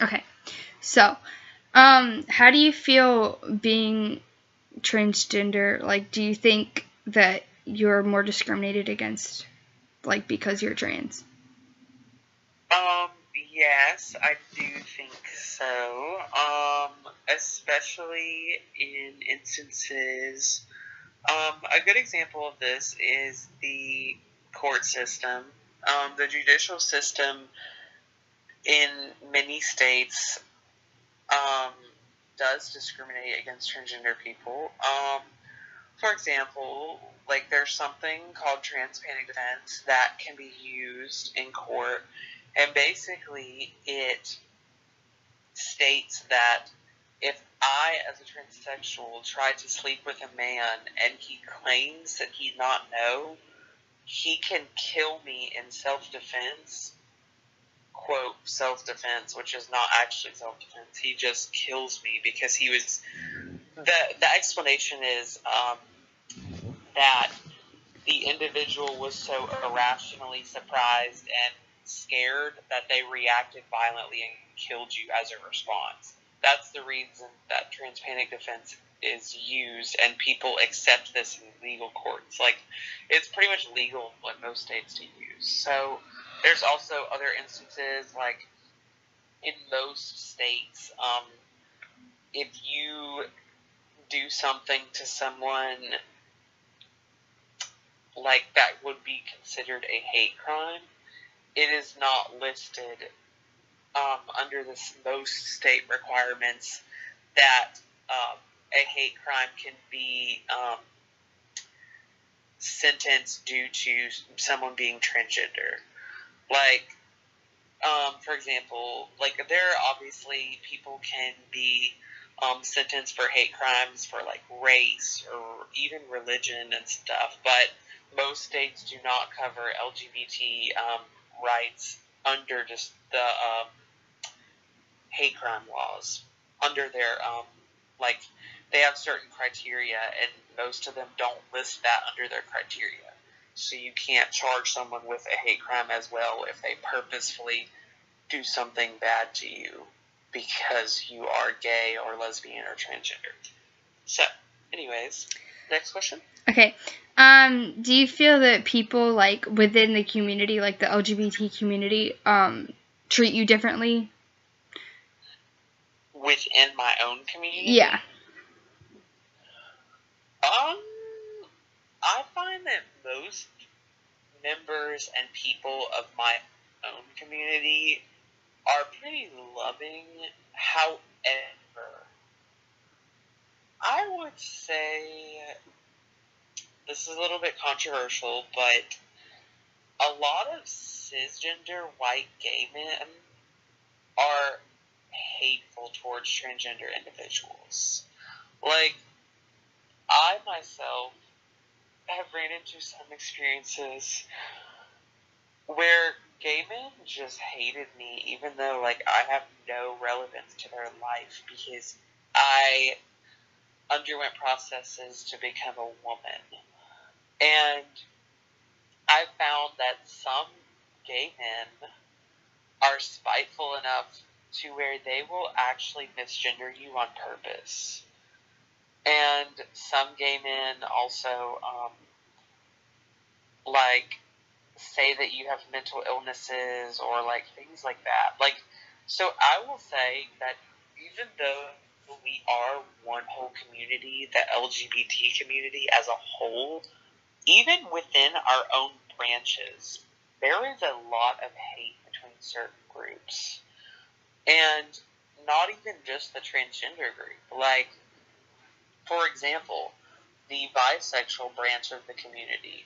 Okay. So, how do you feel being transgender? Like, do you think that you're more discriminated against, like, because you're trans? Yes, I do think so. Especially in instances. A good example of this is the court system. The judicial system in many states um, does discriminate against transgender people. For example, like there's something called transpanic defense that can be used in court, and basically it states that if I, as a transsexual, try to sleep with a man and he claims that he not know, he can kill me in self-defense, quote, self-defense, which is not actually self-defense. He just kills me because he was, the explanation is that the individual was so irrationally surprised and scared that they reacted violently and killed you as a response. That's the reason that transpanic defense is used, and people accept this in legal courts. Like, it's pretty much legal in most states to use. So, there's also other instances, like, in most states, if you do something to someone like that would be considered a hate crime, it is not listed under the most state requirements that a hate crime can be sentenced due to someone being transgender. Like, for example, like there obviously people can be sentenced for hate crimes for like race or even religion and stuff, but most states do not cover LGBT rights under just the hate crime laws. Under their like they have certain criteria, and most of them don't list that under their criteria. So you can't charge someone with a hate crime as well if they purposefully do something bad to you because you are gay or lesbian or transgender. So, anyways, next question. Okay. Do you feel that people, like, within the community, like the LGBT community, treat you differently? Within my own community? Yeah. I find that most members and people of my own community are pretty loving. However, I would say this is a little bit controversial, but a lot of cisgender white gay men are hateful towards transgender individuals. Like, I myself have ran into some experiences where gay men just hated me, even though, like, I have no relevance to their life because I underwent processes to become a woman. And I found that some gay men are spiteful enough to where they will actually misgender you on purpose. And some gay men also, like, say that you have mental illnesses or, like, things like that. Like, so I will say that even though we are one whole community, the LGBT community as a whole, even within our own branches, there is a lot of hate between certain groups. And not even just the transgender group. Like, for example, the bisexual branch of the community.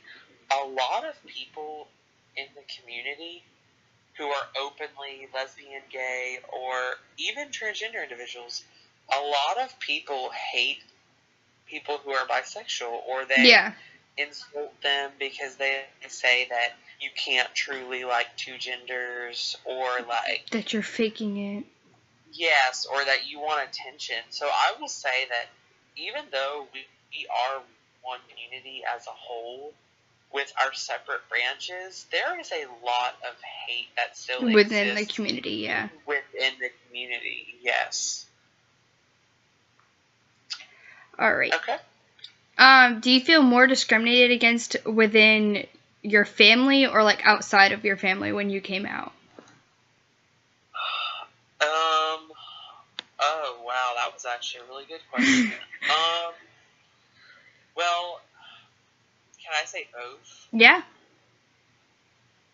A lot of people in the community who are openly lesbian, gay, or even transgender individuals, a lot of people hate people who are bisexual, or they insult them because they say that you can't truly like two genders, or like that you're faking it. Yes, or that you want attention. So I will say that even though we are one community as a whole, with our separate branches, there is a lot of hate that still within exists the community, yeah. within the community, yes. All right. Okay. Do you feel more discriminated against within your family or like outside of your family when you came out? Oh wow, that was actually a really good question. Well, can I say both? Yeah.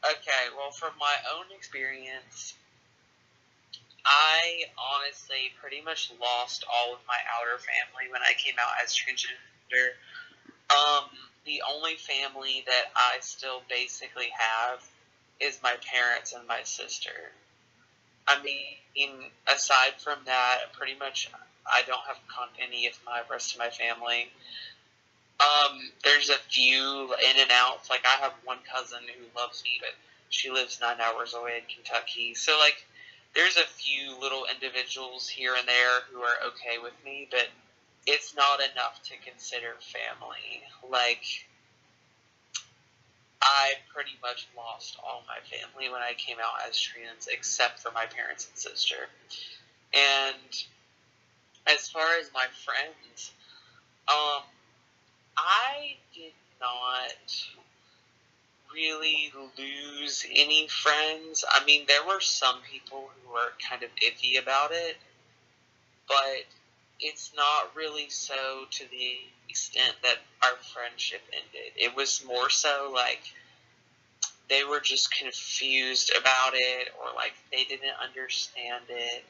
Okay, well, from my own experience, I honestly pretty much lost all of my outer family when I came out as transgender. The only family that I still basically have is my parents and my sister. I mean, aside from that, pretty much I don't have any of my rest of my family. There's a few in and outs. Like, I have one cousin who loves me, but she lives 9 hours away in Kentucky. So, like, there's a few little individuals here and there who are okay with me, but it's not enough to consider family. Like, I pretty much lost all my family when I came out as trans, except for my parents and sister. And as far as my friends, I did not really lose any friends. I mean, there were some people who were kind of iffy about it, but it's not really so to the extent that our friendship ended. It was more so like they were just confused about it, or like they didn't understand it.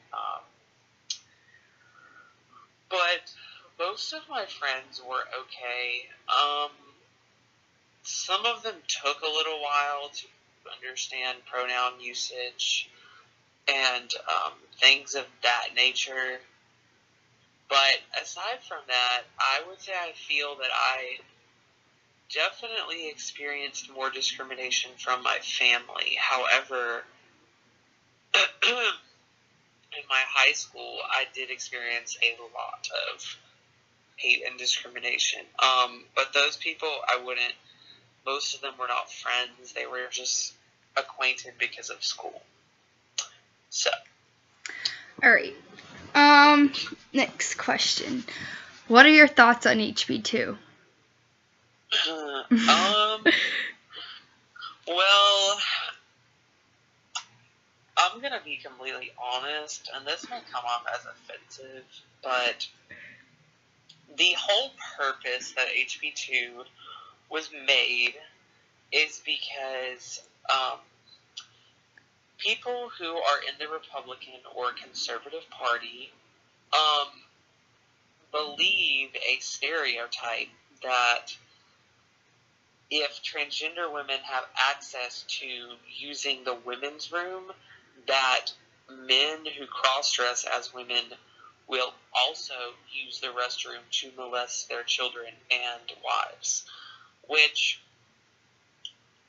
But most of my friends were okay. Some of them took a little while to understand pronoun usage and things of that nature. But aside from that, I would say I feel that I definitely experienced more discrimination from my family. However, in my high school, I did experience a lot of hate and discrimination. But those people, most of them were not friends. They were just acquainted because of school. So. All right. Next question. What are your thoughts on HB2? Well, I'm going to be completely honest, and this may come off as offensive, but the whole purpose that HB2 was made is because people who are in the Republican or Conservative Party believe a stereotype that if transgender women have access to using the women's room, that men who cross-dress as women will also use the restroom to molest their children and wives. Which,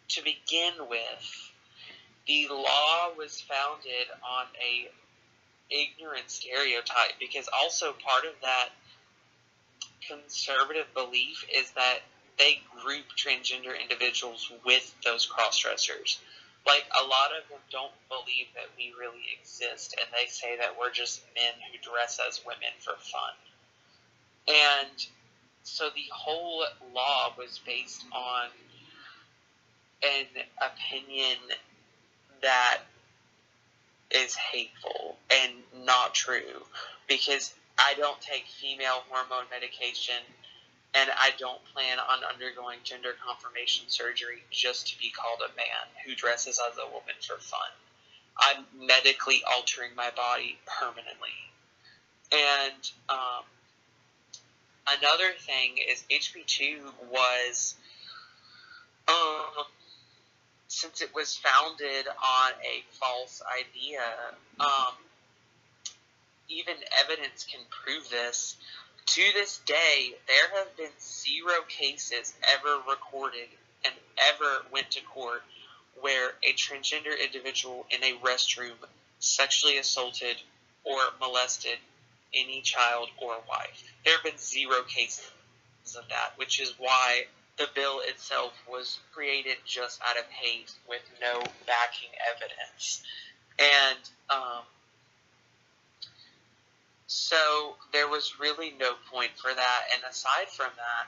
to begin with, the law was founded on a ignorant stereotype, because also part of that conservative belief is that they group transgender individuals with those cross-dressers. Like, a lot of them don't believe that we really exist, and they say that we're just men who dress as women for fun. And so the whole law was based on an opinion that is hateful and not true, because I don't take female hormone medication, and I don't plan on undergoing gender confirmation surgery just to be called a man who dresses as a woman for fun. I'm medically altering my body permanently. And another thing is HB2 was, since it was founded on a false idea, even evidence can prove this. To this day, there have been 0 cases ever recorded and ever went to court where a transgender individual in a restroom sexually assaulted or molested any child or wife. There have been 0 cases of that, which is why the bill itself was created just out of hate with no backing evidence. And So there was really no point for that. And aside from that,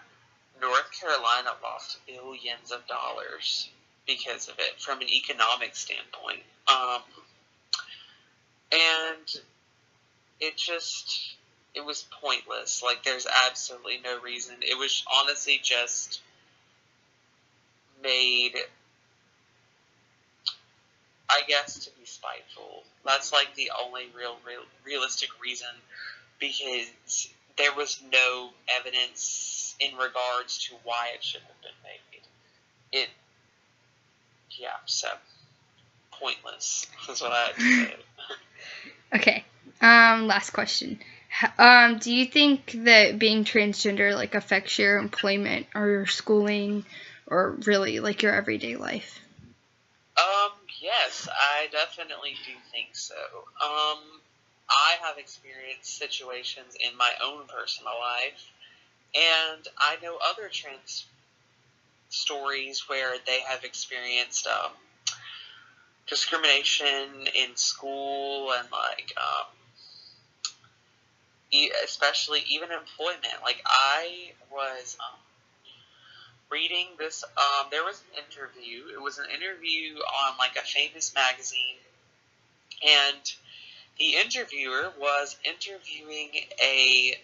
North Carolina lost billions of dollars because of it from an economic standpoint. And it was pointless. Like, there's absolutely no reason. It was honestly just made, I guess, to be spiteful. That's like the only realistic reason, because there was no evidence in regards to why it should have been made. So pointless. That's what I had to say. Okay. Last question. Do you think that being transgender like affects your employment or your schooling or really like your everyday life? Yes, I definitely do think so. I have experienced situations in my own personal life, and I know other trans stories where they have experienced discrimination in school and especially even employment. Like, I was reading this. There was an interview. It was an interview on like a famous magazine, and the interviewer was interviewing a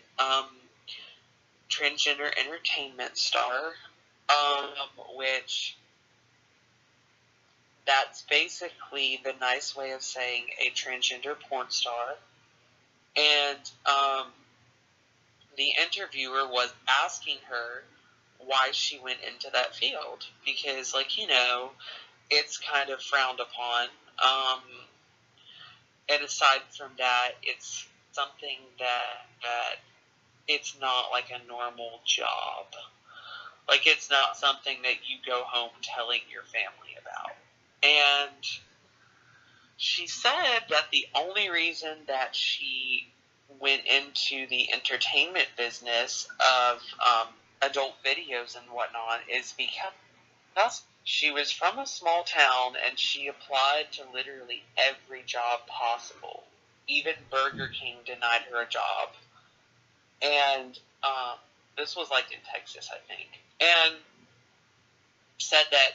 transgender entertainment star, which that's basically the nice way of saying a transgender porn star. And the interviewer was asking her why she went into that field, because, like, it's kind of frowned upon. And aside from that, it's something that it's not like a normal job. Like, it's not something that you go home telling your family about. And she said that the only reason that she went into the entertainment business of adult videos and whatnot is because she was from a small town and she applied to literally every job possible. Even Burger King denied her a job. And this was like in Texas, I think. And said that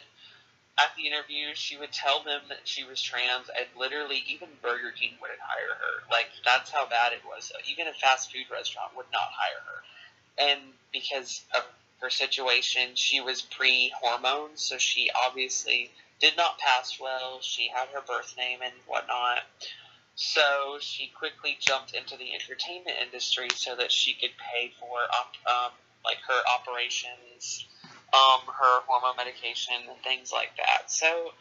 at the interview, she would tell them that she was trans, and literally even Burger King wouldn't hire her. Like, that's how bad it was. Even a fast food restaurant would not hire her. And because of her situation, she was pre-hormones, so she obviously did not pass well. She had her birth name and whatnot. So she quickly jumped into the entertainment industry so that she could pay for like her operations, her hormone medication, and things like that. So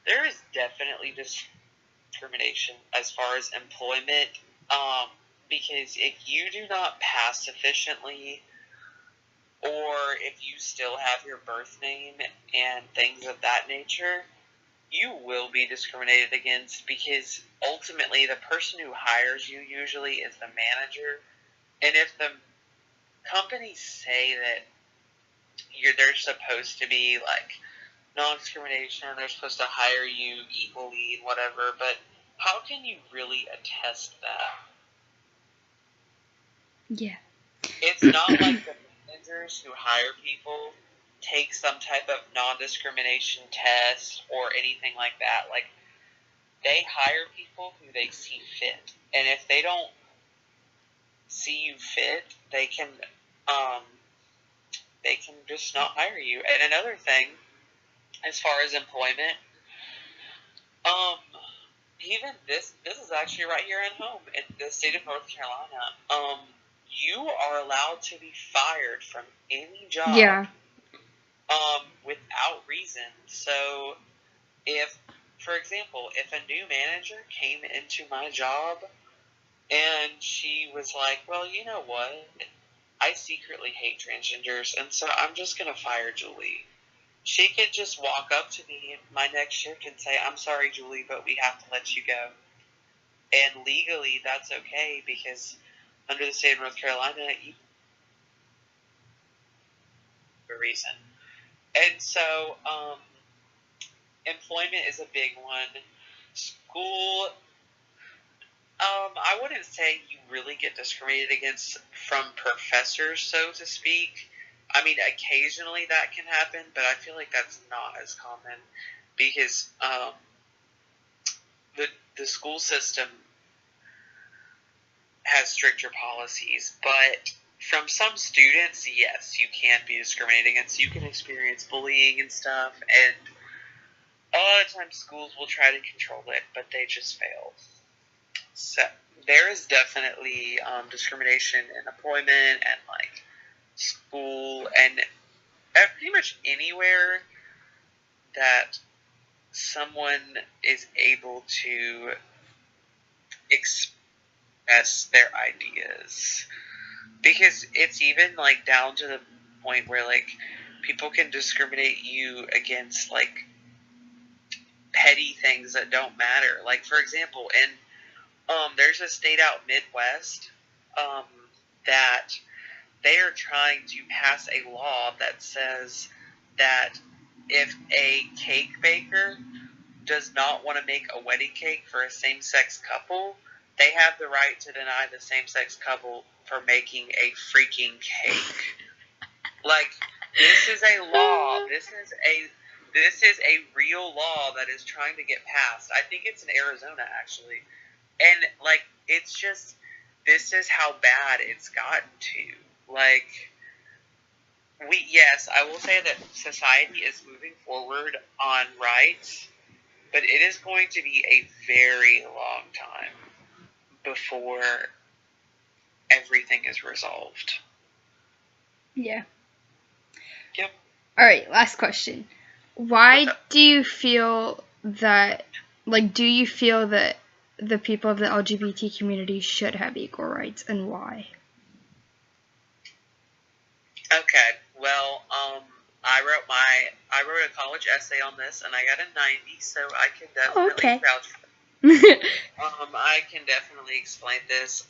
there is definitely discrimination as far as employment, because if you do not pass sufficiently, or if you still have your birth name and things of that nature, you will be discriminated against, because ultimately the person who hires you usually is the manager. And if the companies say that they're supposed to be like non-discrimination, they're supposed to hire you equally and whatever, but how can you really attest that? Yeah. It's not like the managers who hire people take some type of non-discrimination test or anything like that. Like, they hire people who they see fit, and if they don't see you fit, they can just not hire you. And another thing, as far as employment, even this is actually right here at home in the state of North Carolina. You are allowed to be fired from any job. Yeah. Without reason. So, for example, if a new manager came into my job and she was like, well, you know what? I secretly hate transgenders, and so I'm just going to fire Julie. She could just walk up to me my next shift and say, I'm sorry, Julie, but we have to let you go. And legally, that's okay, because under the state of North Carolina, you have a reason. And so, employment is a big one. School, I wouldn't say you really get discriminated against from professors, so to speak. I mean, occasionally that can happen, but I feel like that's not as common because the school system has stricter policies, but from some students, yes, you can be discriminated against. You can experience bullying and stuff, and a lot of times schools will try to control it, but they just fail. So there is definitely discrimination in employment and like school and pretty much anywhere that someone is able to express their ideas. Because it's even like down to the point where like people can discriminate you against like petty things that don't matter. Like for example, in there's a state out Midwest that they are trying to pass a law that says that if a cake baker does not want to make a wedding cake for a same-sex couple, they have the right to deny the same-sex couple for making a freaking cake. Like, this is a law. This is a real law that is trying to get passed. I think it's in Arizona, actually. And, like, it's just, this is how bad it's gotten to. Like, yes, I will say that society is moving forward on rights, but it is going to be a very long time before everything is resolved. Yeah. Yep. Alright, last question. Why do you feel that, like, do you feel that the people of the LGBT community should have equal rights, and why? Okay, well, I wrote a college essay on this, and I got a 90, so I can definitely vouch for it. I can definitely explain this.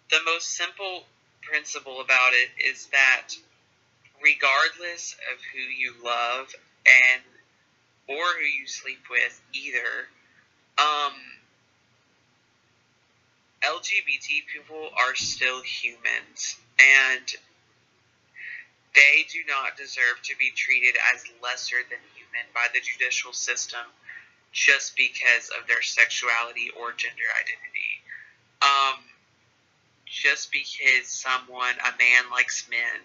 The most simple principle about it is that regardless of who you love or who you sleep with, either, LGBT people are still humans, and they do not deserve to be treated as lesser than human by the judicial system just because of their sexuality or gender identity. Just because a man likes men,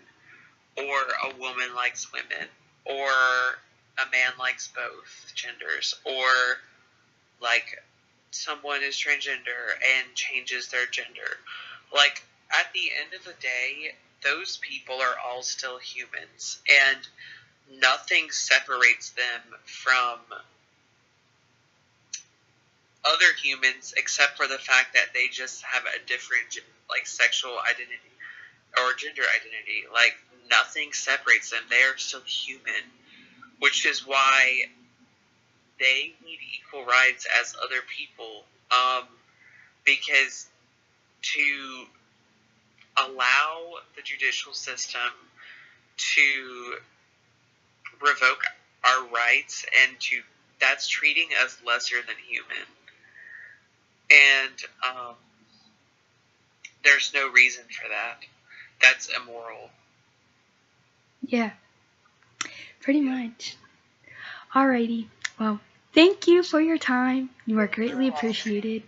or a woman likes women, or a man likes both genders, or like someone is transgender and changes their gender. Like, at the end of the day, those people are all still humans, and nothing separates them from other humans except for the fact that they just have a different, like, sexual identity or gender identity. Like, nothing separates them. They are still human, which is why they need equal rights as other people, because to allow the judicial system to revoke our rights that's treating us lesser than human, and there's no reason for that. That's immoral. Yeah, pretty much. Alrighty, well, thank you for your time. You are greatly appreciated.